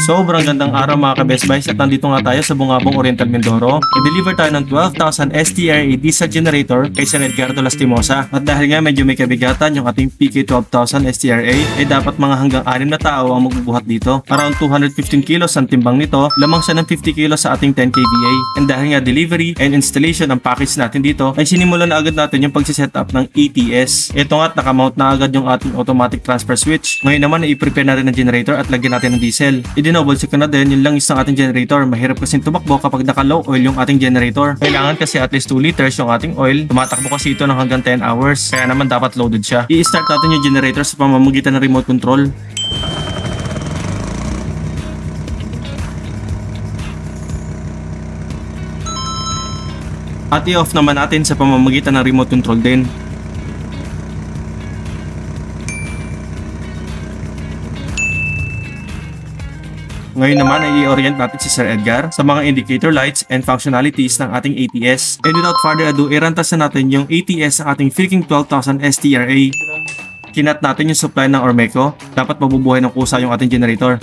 Sobrang gandang araw mga ka-Best Buys at nandito nga tayo sa Bungabong Oriental Mindoro. I-deliver tayo ng 12,000 STRA diesel generator kay Sir Edgardo Lastimosa. At dahil nga medyo may kabigatan yung ating PK12,000 STRA, ay dapat mga hanggang 6 na tao ang magbubuhat dito. Around 215 kilos ang timbang nito, lamang siya ng 50 kilos sa ating 10 kVA. And dahil nga delivery and installation ang package natin dito, ay sinimulan na agad natin yung pagsiset up ng ETS. Ito nga at nakamount na agad yung ating automatic transfer switch. Ngayon naman ay i-prepare natin ng generator at lagyan natin ng diesel. I-double check ko na din yung langis ng ating generator. Mahirap kasi tumakbo kapag naka-low oil yung ating generator. Kailangan kasi at least 2 liters yung ating oil. Tumatakbo kasi ito ng hanggang 10 hours. Kaya naman dapat loaded siya. I-start natin yung generator sa pamamagitan ng remote control. At i-off naman natin sa pamamagitan ng remote control din. Ngayon naman ay i-orient natin si Sir Edgar sa mga indicator lights and functionalities ng ating ATS. And without further ado, irantas na natin yung ATS sa ating freaking 12,000 STRA. Kinat natin yung supply ng Ormeco. Dapat mabubuhay ng kusa yung ating generator.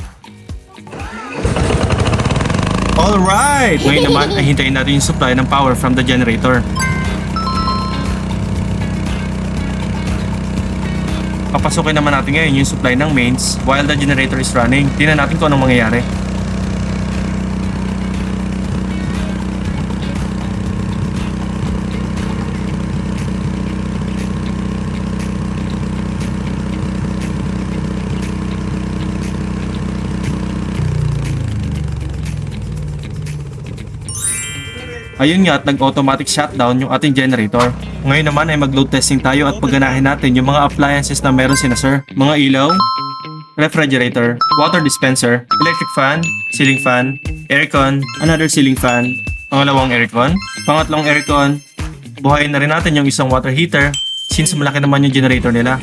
Alright! Ngayon naman ay hintayin natin yung supply ng power from the generator. Papasukin naman natin ngayon yung supply ng mains while the generator is running. Tingnan natin kung anong mangyayari. Ayun nga at nag-automatic shutdown yung ating generator. Ngayon naman ay mag-load testing tayo at pagganahin natin yung mga appliances na meron sina Sir. Mga ilaw, refrigerator, water dispenser, electric fan, ceiling fan, aircon, another ceiling fan, pangalawang aircon, pangatlong aircon. Buhayin na rin natin yung isang water heater since malaki naman yung generator nila.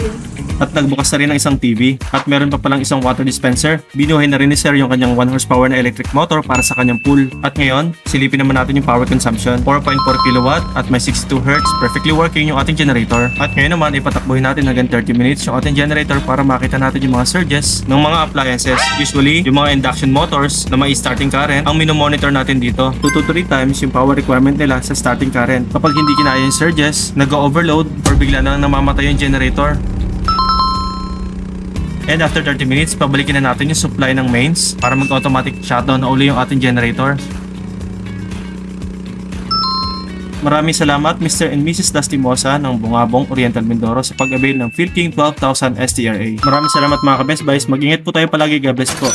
At nagbukas na rin ng isang TV at meron pa palang isang water dispenser. Binuhay na rin ni Sir yung kanyang 1 horsepower na electric motor para sa kanyang pool. At ngayon, silipin naman natin yung power consumption. 4.4 kW at may 62 Hz, perfectly working yung ating generator. At ngayon naman, ipatakbuhin natin hanggang 30 minutes yung ating generator para makita natin yung mga surges ng mga appliances. Usually, yung mga induction motors na may starting current, ang minomonitor natin dito. 2 to 3 times yung power requirement nila sa starting current. Kapag hindi kinaya yung surges, nag-overload or bigla na namamatay yung generator. And after 30 minutes, pabalikin na natin yung supply ng mains para mag-automatic shutdown na uli yung ating generator. Maraming salamat Mr. and Mrs. Lastimosa ng Bungabong Oriental Mindoro sa pag-avail ng Philking 12,000 STRA. Maraming salamat mga ka-Best Buys. Mag-ingat po tayo palagi. God bless po.